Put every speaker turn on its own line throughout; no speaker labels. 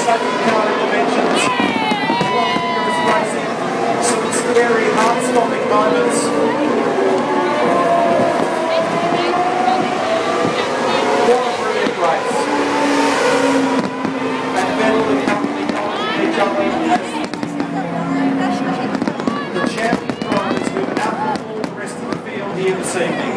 stunning car interventions, a lot of vigorous racing, some scary, heart-stopping moments. What a brilliant race. And Vettel and company challenging each other as the champion drivers who have outperformed the rest of the field here this evening.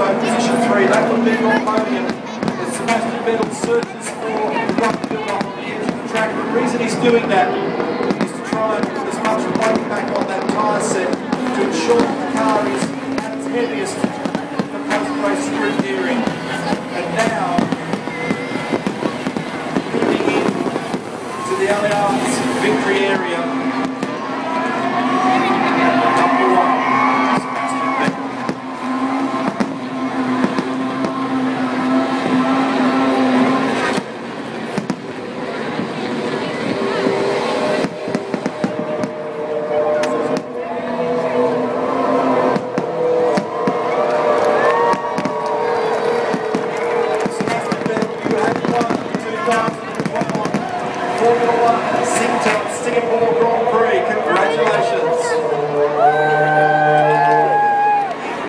Position 3, that would be your podium as Sebastian Vettel searches for the rough build-up on the edge of the track. The reason he's doing that is to try and put as much weight back on that tyre set to ensure that the car is at its heaviest for post-race sprint gearing. And now, moving in to the Allianz victory area.